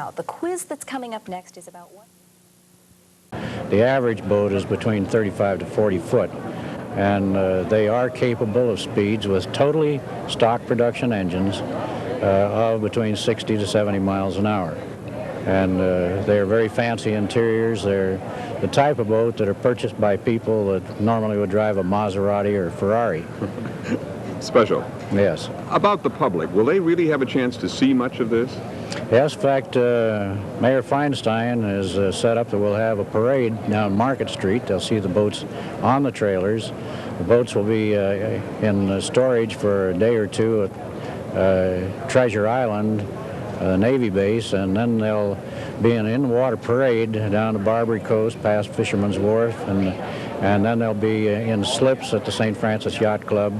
out. The quiz that's coming up next is about what? The average boat is between 35 to 40 foot, and they are capable of speeds with totally stock production engines of between 60 to 70 miles an hour. And they're very fancy interiors. They're the type of boat that are purchased by people that normally would drive a Maserati or Ferrari. Special. Yes. About the public, will they really have a chance to see much of this? Yes, in fact, Mayor Feinstein has set up that we'll have a parade down Market Street. They'll see the boats on the trailers. The boats will be in storage for a day or two at Treasure Island, Navy base, and then they'll be an in-water parade down the Barbary Coast past Fisherman's Wharf, and then they'll be in slips at the St. Francis Yacht Club.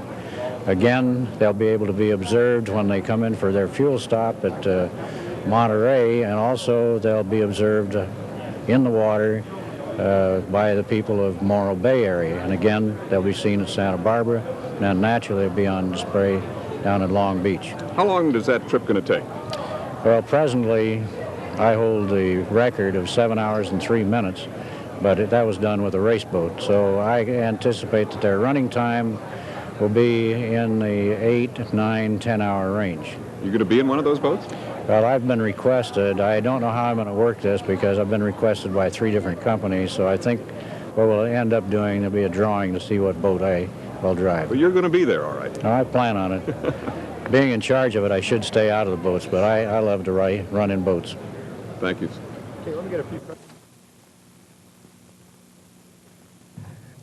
Again, they'll be able to be observed when they come in for their fuel stop at Monterey, and also they'll be observed in the water by the people of Morro Bay area. And again, they'll be seen at Santa Barbara, and then naturally they'll be on display down at Long Beach. How long is that trip going to take? Well, presently, I hold the record of 7 hours and 3 minutes, but that was done with a race boat. So I anticipate that their running time will be in the 8, 9, 10-hour range. You going to be in one of those boats? Well, I've been requested. I don't know how I'm going to work this because I've been requested by 3 different companies, so I think what we'll end up doing will be a drawing to see what boat I will drive. Well, you're going to be there, all right. I plan on it. Being in charge of it, I should stay out of the boats, but I love to run in boats. Thank you. Okay, let me get a few.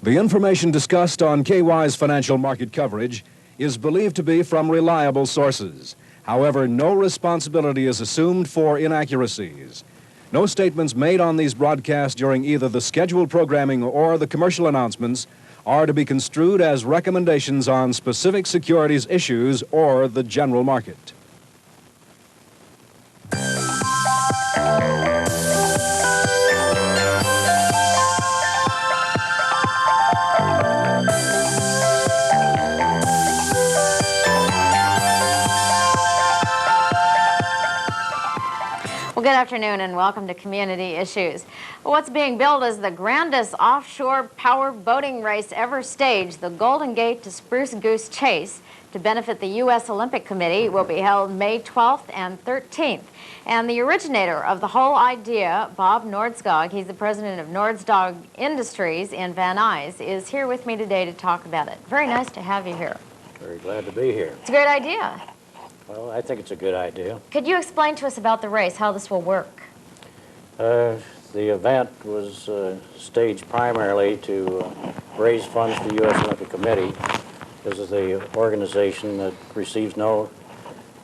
The information discussed on KY's financial market coverage is believed to be from reliable sources. However, no responsibility is assumed for inaccuracies. No statements made on these broadcasts during either the scheduled programming or the commercial announcements are to be construed as recommendations on specific securities issues or the general market. Well, good afternoon and welcome to Community Issues. What's being billed as the grandest offshore power boating race ever staged, the Golden Gate to Spruce Goose Chase, to benefit the U.S. Olympic Committee, will be held May 12th and 13th. And the originator of the whole idea, Bob Nordskog, he's the president of Nordskog Industries in Van Nuys, is here with me today to talk about it. Very nice to have you here. Very glad to be here. It's a great idea. Well, I think it's a good idea. Could you explain to us about the race, how this will work? The event was staged primarily to raise funds for the U.S. Olympic Committee. This is the organization that receives no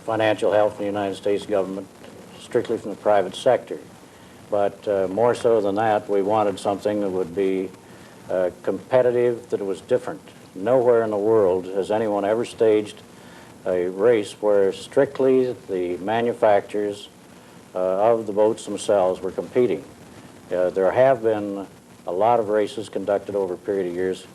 financial help from the United States government, strictly from the private sector. But more so than that, we wanted something that would be competitive, that was different. Nowhere in the world has anyone ever staged a race where strictly the manufacturers of the boats themselves were competing. There have been a lot of races conducted over a period of years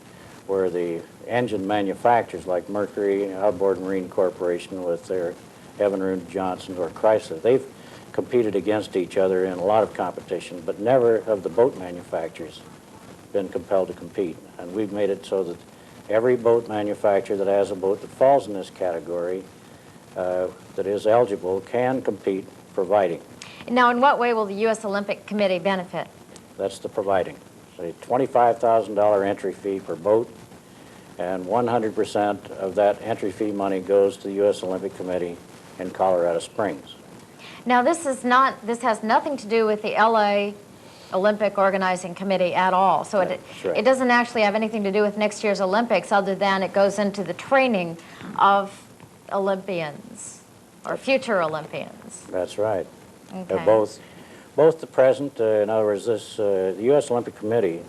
where the engine manufacturers like Mercury, Outboard Marine Corporation with their Evinrude Johnson or Chrysler, they've competed against each other in a lot of competition, but never have the boat manufacturers been compelled to compete. And we've made it so that every boat manufacturer that has a boat that falls in this category that is eligible can compete providing. Now, in what way will the U.S. Olympic Committee benefit? That's the providing. It's a $25,000 entry fee per boat, and 100% of that entry fee money goes to the U.S. Olympic Committee in Colorado Springs. Now, this has nothing to do with the L.A. Olympic Organizing Committee at all. So it doesn't actually have anything to do with next year's Olympics other than it goes into the training of Olympians or future Olympians. That's right. Okay. Both the present, in other words, the U.S. Olympic Committee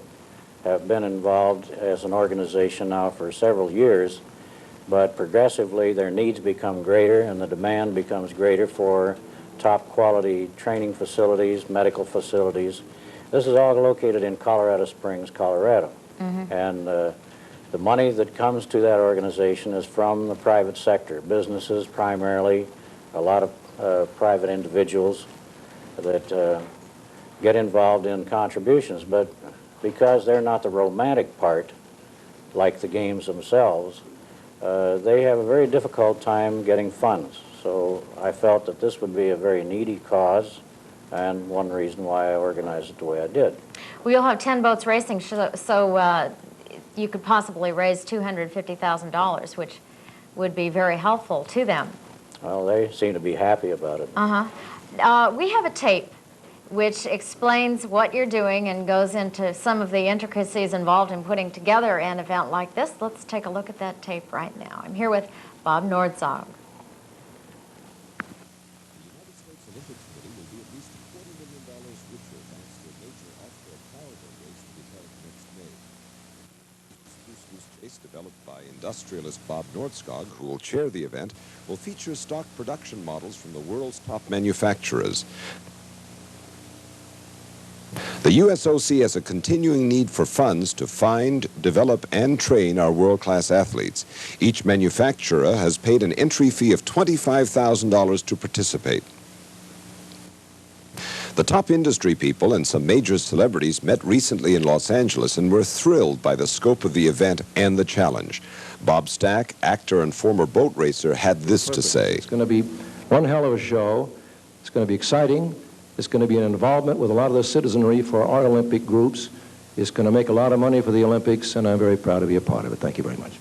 have been involved as an organization now for several years, but progressively their needs become greater and the demand becomes greater for top quality training facilities, medical facilities. This is all located in Colorado Springs, Colorado. Mm-hmm. And the money that comes to that organization is from the private sector, businesses primarily, a lot of private individuals, that get involved in contributions, but because they're not the romantic part, like the games themselves, they have a very difficult time getting funds. So I felt that this would be a very needy cause, and one reason why I organized it the way I did. Well, you'll have 10 boats racing, so you could possibly raise $250,000, which would be very helpful to them. Well, they seem to be happy about it. We have a tape which explains what you're doing and goes into some of the intricacies involved in putting together an event like this. Let's take a look at that tape right now. I'm here with Bob Nordskog. Developed by industrialist Bob Nordskog, who will chair the event, will feature stock production models from the world's top manufacturers. The USOC has a continuing need for funds to find, develop, and train our world-class athletes. Each manufacturer has paid an entry fee of $25,000 to participate. The top industry people and some major celebrities met recently in Los Angeles and were thrilled by the scope of the event and the challenge. Bob Stack, actor and former boat racer, had this to say. It's going to be one hell of a show. It's going to be exciting. It's going to be an involvement with a lot of the citizenry for our Olympic groups. It's going to make a lot of money for the Olympics, and I'm very proud to be a part of it. Thank you very much.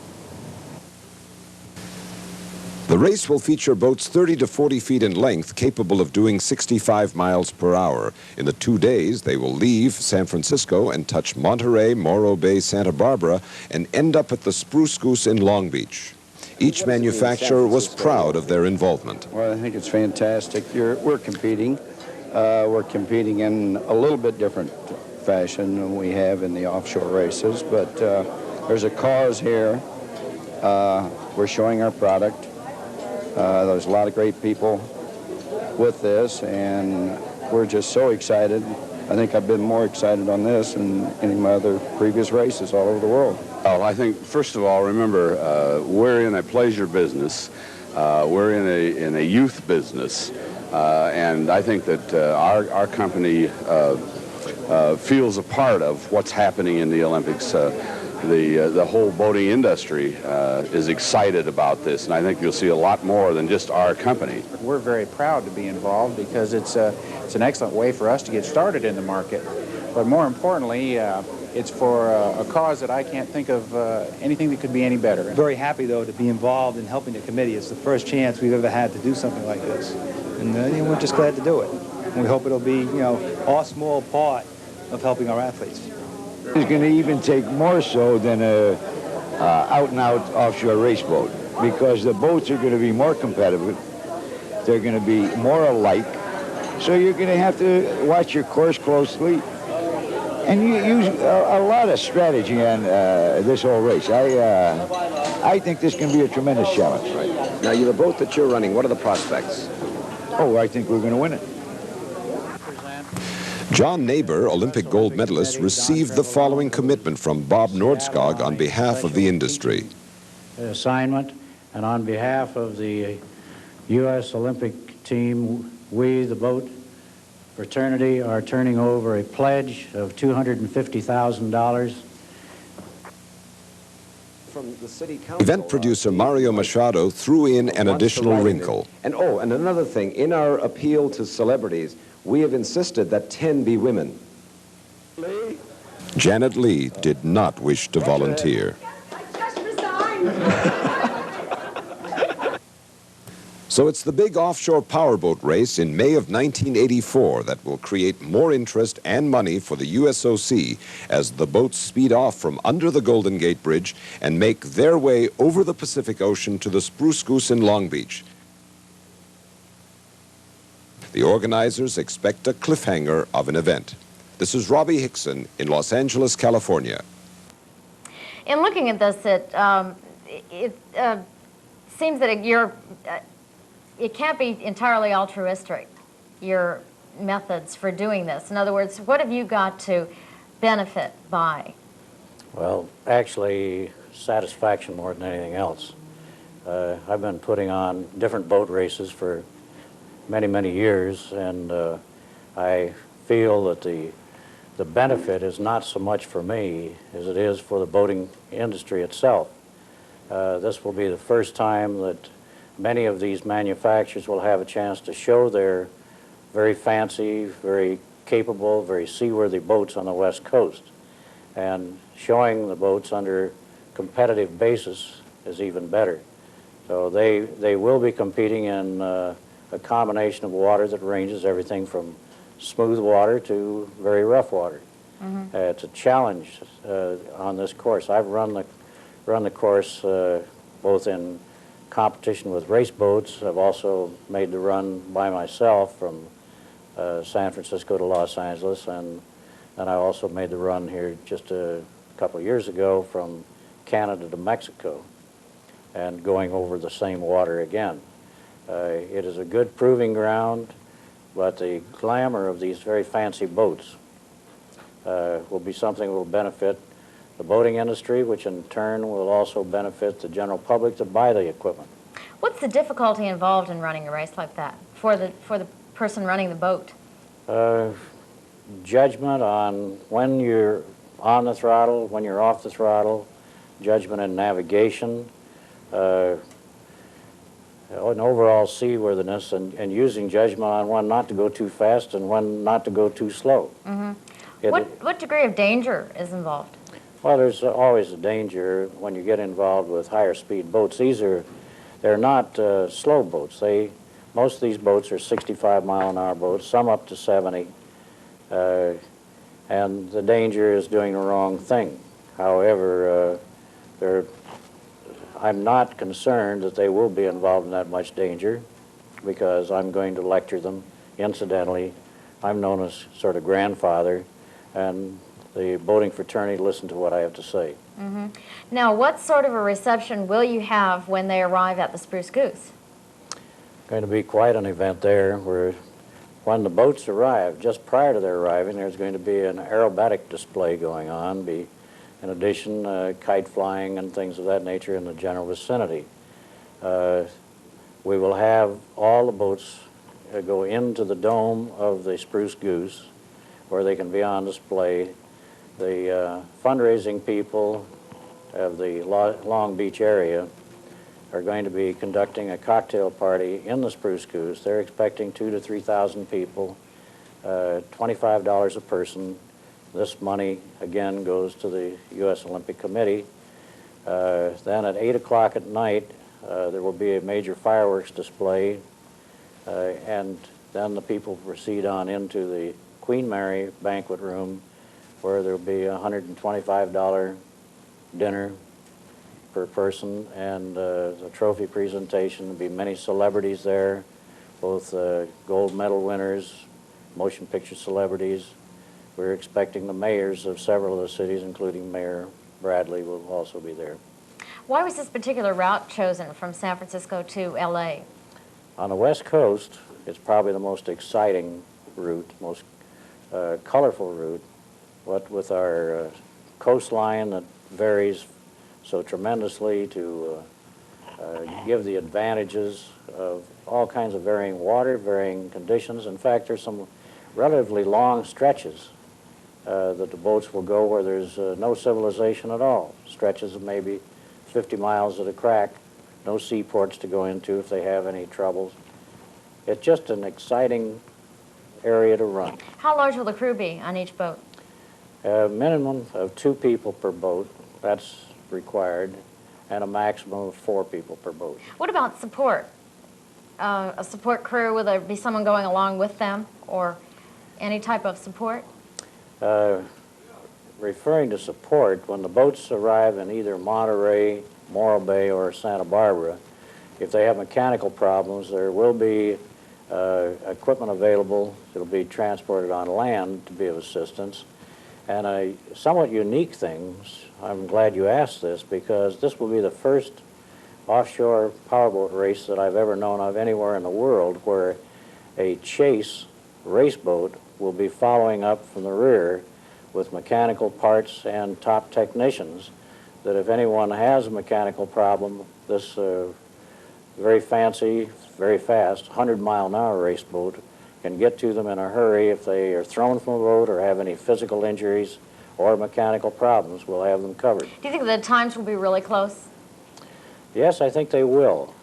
The race will feature boats 30 to 40 feet in length, capable of doing 65 miles per hour. In the 2 days, they will leave San Francisco and touch Monterey, Morro Bay, Santa Barbara, and end up at the Spruce Goose in Long Beach. Each manufacturer was proud of their involvement. Well, I think it's fantastic. We're competing. We're competing in a little bit different fashion than we have in the offshore races, but there's a cause here. We're showing our product. There's a lot of great people with this, and we're just so excited. I think I've been more excited on this than any of my other previous races all over the world. Well, I think, first of all, remember, we're in a pleasure business. We're in a youth business, and I think that our company feels a part of what's happening in the Olympics. The whole boating industry is excited about this, and I think you'll see a lot more than just our company. We're very proud to be involved because it's an excellent way for us to get started in the market. But more importantly, it's for a cause that I can't think of anything that could be any better. Very happy, though, to be involved in helping the committee. It's the first chance we've ever had to do something like this. And we're just glad to do it. And we hope it'll be, our small part of helping our athletes. It's going to even take more so than a out-and-out offshore race boat, because the boats are going to be more competitive. They're going to be more alike. So you're going to have to watch your course closely. And you use a lot of strategy on this whole race. I think this can be a tremendous challenge. Right. Now, the boat that you're running, what are the prospects? Oh, I think we're going to win it. John Neighbor, Olympic gold medalist, received the following commitment from Bob Nordskog on behalf of the industry. Assignment, and on behalf of the U.S. Olympic team, we, the boat fraternity, are turning over a pledge of $250,000. From the city council, Event producer Mario Machado threw in an additional wrinkle. And another thing, in our appeal to celebrities, we have insisted that 10 be women. Janet Lee did not wish to volunteer. So it's the big offshore powerboat race in May of 1984 that will create more interest and money for the USOC as the boats speed off from under the Golden Gate Bridge and make their way over the Pacific Ocean to the Spruce Goose in Long Beach. The organizers expect a cliffhanger of an event. This is Robbie Hickson in Los Angeles, California. In looking at this, it seems that it can't be entirely altruistic, your methods for doing this. In other words, what have you got to benefit by? Well, actually, satisfaction more than anything else. I've been putting on different boat races for many, many years, and I feel that the benefit is not so much for me as it is for the boating industry itself. This will be the first time that many of these manufacturers will have a chance to show their very fancy, very capable, very seaworthy boats on the West Coast. And showing the boats under competitive basis is even better. So they will be competing in a combination of water that ranges everything from smooth water to very rough water. It's a challenge on this course. I've run the course both in competition with race boats. I've also made the run by myself from San Francisco to Los Angeles, and I also made the run here just a couple of years ago from Canada to Mexico, and going over the same water again. It is a good proving ground, but the glamour of these very fancy boats will be something that will benefit the boating industry, which in turn will also benefit the general public to buy the equipment. What's the difficulty involved in running a race like that for the person running the boat? Judgment on when you're on the throttle, when you're off the throttle, judgment in navigation, an overall seaworthiness, and using judgment on when not to go too fast and when not to go too slow. What degree of danger is involved? Well, there's always a danger when you get involved with higher speed boats. They're not slow boats. Most of these boats are 65-mile-an-hour boats, some up to 70, and the danger is doing the wrong thing. However, I'm not concerned that they will be involved in that much danger, because I'm going to lecture them. Incidentally, I'm known as sort of grandfather, and the boating fraternity listen to what I have to say. Now, what sort of a reception will you have when they arrive at the Spruce Goose? Going to be quite an event there, where when the boats arrive, just prior to their arriving, there's going to be an aerobatic display going on. In addition, kite flying and things of that nature in the general vicinity. We will have all the boats go into the dome of the Spruce Goose, where they can be on display. The fundraising people of the Long Beach area are going to be conducting a cocktail party in the Spruce Goose. They're expecting 2,000 to 3,000 people, $25 a person. This money, again, goes to the U.S. Olympic Committee. Then at 8 o'clock at night, there will be a major fireworks display, and then the people proceed on into the Queen Mary banquet room, where there will be a $125 dinner per person, and the trophy presentation. There will be many celebrities there, both gold medal winners, motion picture celebrities. We're expecting the mayors of several of the cities, including Mayor Bradley, will also be there. Why was this particular route chosen from San Francisco to L.A.? On the West Coast, it's probably the most exciting route, most colorful route. What with our coastline that varies so tremendously to give the advantages of all kinds of varying water, varying conditions. In fact, there's some relatively long stretches that the boats will go where there's no civilization at all. Stretches of maybe 50 miles at a crack, no seaports to go into if they have any troubles. It's just an exciting area to run. How large will the crew be on each boat? A minimum of 2 people per boat, that's required, and a maximum of 4 people per boat. What about support? A support crew, will there be someone going along with them, or any type of support? Referring to support, when the boats arrive in either Monterey, Morro Bay, or Santa Barbara, if they have mechanical problems, there will be equipment available that will be transported on land to be of assistance. And a somewhat unique thing, I'm glad you asked this, because this will be the first offshore powerboat race that I've ever known of anywhere in the world where a chase race boat will be following up from the rear with mechanical parts and top technicians, that if anyone has a mechanical problem, this very fancy, very fast, 100-mile-an-hour race boat can get to them in a hurry if they are thrown from a boat or have any physical injuries or mechanical problems. We'll have them covered. Do you think the times will be really close? Yes, I think they will.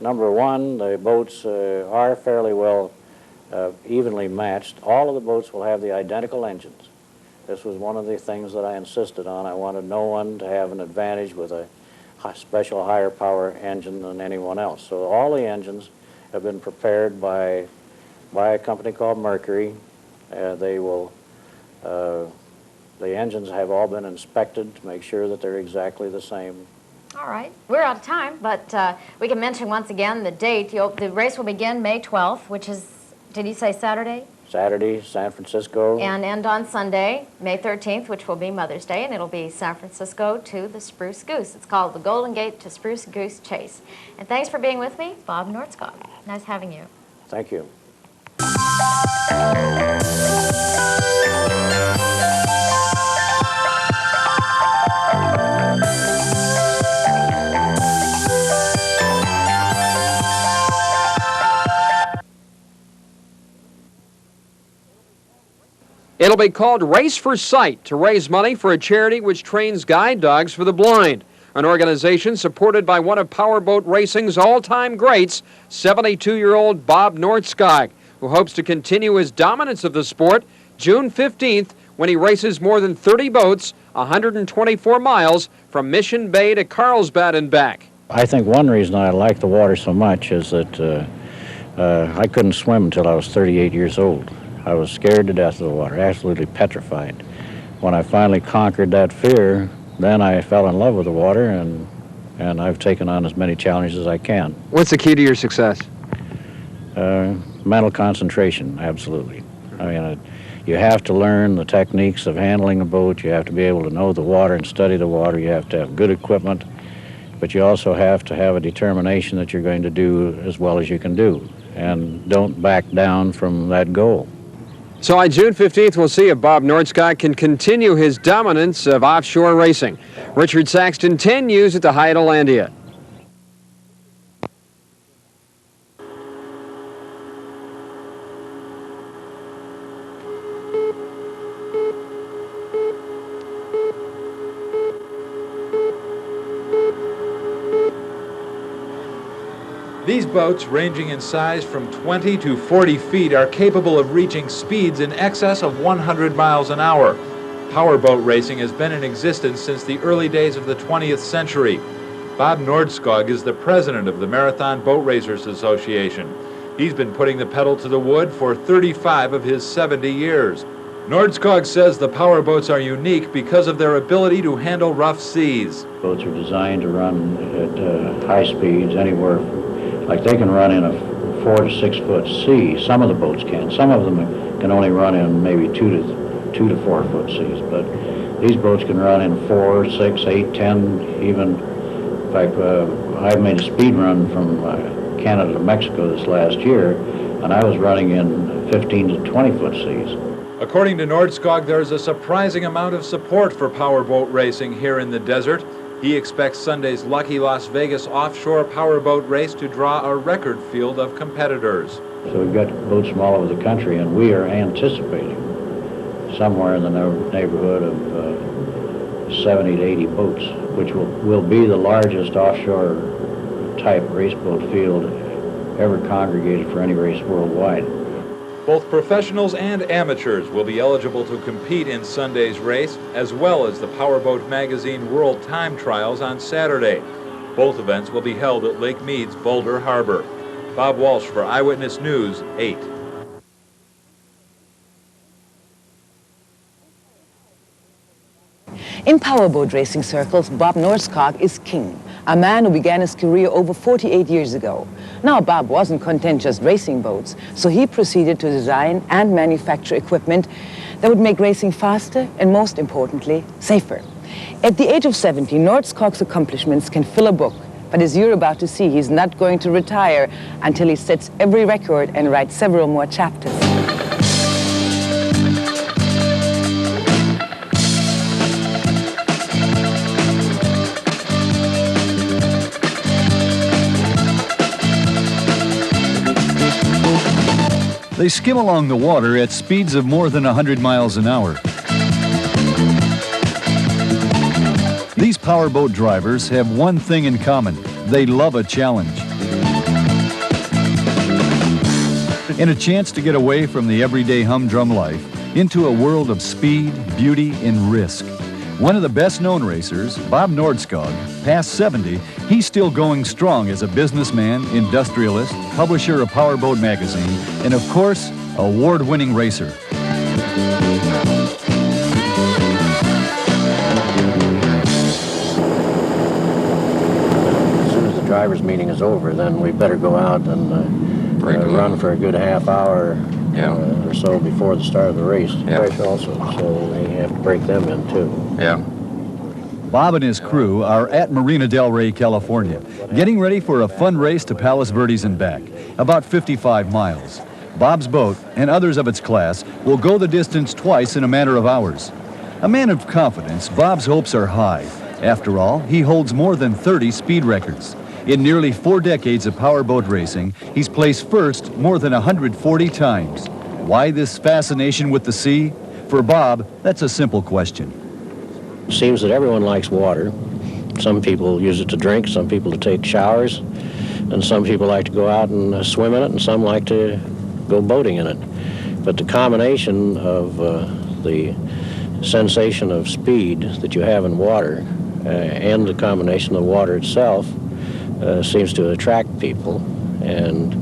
Number one, the boats are fairly well evenly matched. All of the boats will have the identical engines. This was one of the things that I insisted on. I wanted no one to have an advantage with a special higher power engine than anyone else. So all the engines have been prepared by a company called Mercury. The engines have all been inspected to make sure that they're exactly the same. All right. We're out of time, but we can mention once again the date. The race will begin May 12th, which is, did you say Saturday? Saturday, San Francisco. And end on Sunday, May 13th, which will be Mother's Day, and it'll be San Francisco to the Spruce Goose. It's called the Golden Gate to Spruce Goose Chase. And thanks for being with me, Bob Nordskog. Nice having you. Thank you. It'll be called Race for Sight to raise money for a charity which trains guide dogs for the blind, an organization supported by one of powerboat racing's all-time greats, 72-year-old Bob Nordskog, who hopes to continue his dominance of the sport June 15th when he races more than 30 boats, 124 miles from Mission Bay to Carlsbad and back. I think one reason I like the water so much is that I couldn't swim until I was 38 years old. I was scared to death of the water, absolutely petrified. When I finally conquered that fear, then I fell in love with the water, and I've taken on as many challenges as I can. What's the key to your success? Mental concentration, absolutely. I mean, you have to learn the techniques of handling a boat. You have to be able to know the water and study the water. You have to have good equipment, but you also have to have a determination that you're going to do as well as you can do, and don't back down from that goal. So on June 15th, we'll see if Bob Nordskog can continue his dominance of offshore racing. Richard Saxton, 10 News at the Hydelandia. These boats, ranging in size from 20 to 40 feet, are capable of reaching speeds in excess of 100 miles an hour. Powerboat racing has been in existence since the early days of the 20th century. Bob Nordskog is the president of the Marathon Boat Racers Association. He's been putting the pedal to the wood for 35 of his 70 years. Nordskog says the powerboats are unique because of their ability to handle rough seas. Boats are designed to run at high speeds anywhere. Like they can run in a 4 to 6 foot sea. Some of the boats can. Some of them can only run in maybe 2 to 4 foot seas. But these boats can run in 4, 6, 8, 10, even. In fact, I made a speed run from Canada to Mexico this last year, and I was running in 15 to 20 foot seas. According to Nordskog, there is a surprising amount of support for powerboat racing here in the desert. He expects Sunday's Lucky Las Vegas offshore powerboat race to draw a record field of competitors. So we've got boats from all over the country, and we are anticipating somewhere in the neighborhood of 70 to 80 boats, which will be the largest offshore type race boat field ever congregated for any race worldwide. Both professionals and amateurs will be eligible to compete in Sunday's race, as well as the Powerboat Magazine World Time Trials on Saturday. Both events will be held at Lake Mead's Boulder Harbor. Bob Walsh for Eyewitness News 8. In powerboat racing circles, Bob Nordskog is king, a man who began his career over 48 years ago. Now, Bob wasn't content just racing boats, so he proceeded to design and manufacture equipment that would make racing faster and, most importantly, safer. At the age of 70, Nordskog's accomplishments can fill a book, but as you're about to see, he's not going to retire until he sets every record and writes several more chapters. The They skim along the water at speeds of more than 100 miles an hour. These powerboat drivers have one thing in common. They love a challenge. And a chance to get away from the everyday humdrum life into a world of speed, beauty, and risk. One of the best-known racers, Bob Nordskog, past 70, he's still going strong as a businessman, industrialist, publisher of Powerboat magazine, and of course, award-winning racer. As soon as the drivers' meeting is over, then we better go out and run for a good half hour or so before the start of the race. Fresh also, so they have to break them in too. Bob and his crew are at Marina Del Rey, California, getting ready for a fun race to Palos Verdes and back, about 55 miles. Bob's boat and others of its class will go the distance twice in a matter of hours. A man of confidence, Bob's hopes are high. After all, he holds more than 30 speed records. In nearly 4 decades of powerboat racing, he's placed first more than 140 times. Why this fascination with the sea? For Bob, that's a simple question. It seems that everyone likes water. Some people use it to drink, some people to take showers, and some people like to go out and swim in it, and some like to go boating in it. But the combination of the sensation of speed that you have in water and the combination of the water itself seems to attract people, and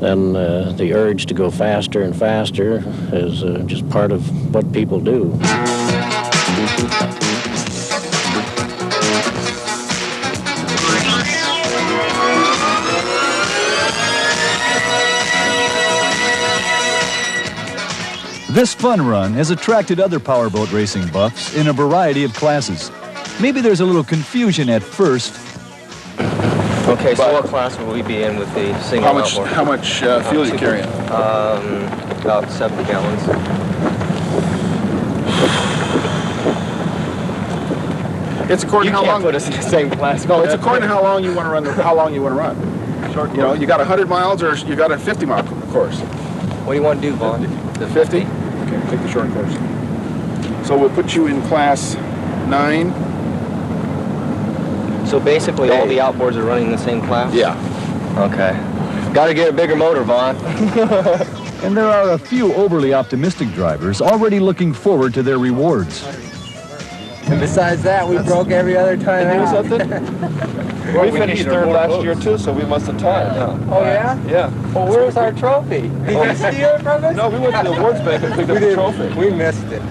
then the urge to go faster and faster is just part of what people do. This fun run has attracted other powerboat racing buffs in a variety of classes. Maybe there's a little confusion at first. Okay, so what class will we be in with the single outboard? How much fuel are you carrying? About 70 gallons. It's according to how long. You can't put us in the same class. No, it's according to how long you want to run. How long you want to run. Short course. You know, you got 100 miles or you got a 50-mile course. What do you want to do, Vaughn? The 50? Okay, take the short course. So we'll put you in class 9. So basically, all the outboards are running the same class? Yeah. Okay. Got to get a bigger motor, Vaughn. And there are a few overly optimistic drivers already looking forward to their rewards. And besides that, we broke every other time out. Well, we finished third last year too, so we must have tied. Oh, yeah? Yeah. Well, where's our trophy? Did you steal it from us? No, we went to the awards bank and picked up the trophy. We missed it.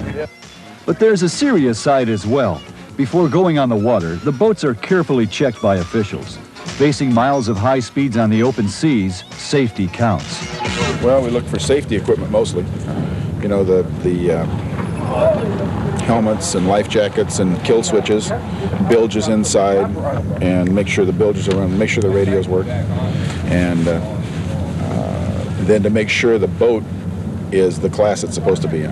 But there's a serious side as well. Before going on the water, the boats are carefully checked by officials. Facing miles of high speeds on the open seas, safety counts. Well, we look for safety equipment mostly. You know, the helmets and life jackets and kill switches, bilges inside, and make sure the bilges are running, make sure the radios work, and then to make sure the boat is the class it's supposed to be in.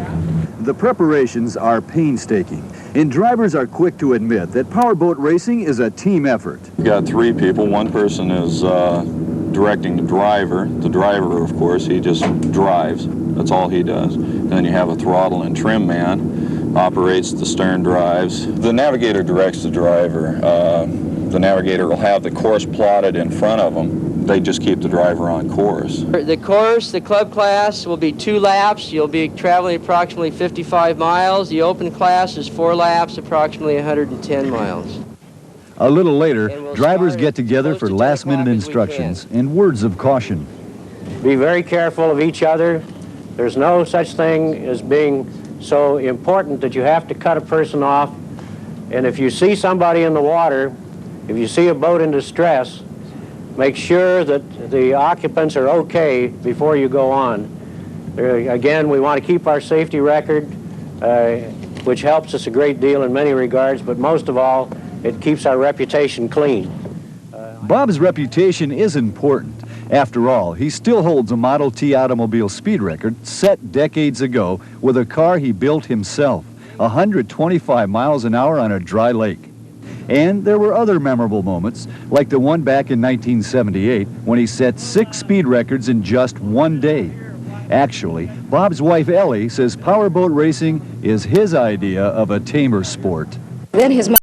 The preparations are painstaking, and drivers are quick to admit that powerboat racing is a team effort. We've got 3 people. One person is directing the driver. The driver, of course, he just drives. That's all he does. And then you have a throttle and trim man, operates the stern drives. The navigator directs the driver. The navigator will have the course plotted in front of them. They just keep the driver on course. The course, the club class, will be 2 laps. You'll be traveling approximately 55 miles. The open class is 4 laps, approximately 110 miles. A little later, drivers get together for last-minute instructions and words of caution. Be very careful of each other. There's no such thing as being so important that you have to cut a person off. And if you see somebody in the water, if you see a boat in distress, make sure that the occupants are okay before you go on. Again, we want to keep our safety record, which helps us a great deal in many regards, but most of all, it keeps our reputation clean. Bob's reputation is important. After all, he still holds a Model T automobile speed record set decades ago with a car he built himself, 125 miles an hour on a dry lake. And there were other memorable moments, like the one back in 1978 when he set 6 speed records in just 1 day. Actually, Bob's wife Ellie says powerboat racing is his idea of a tamer sport. Then his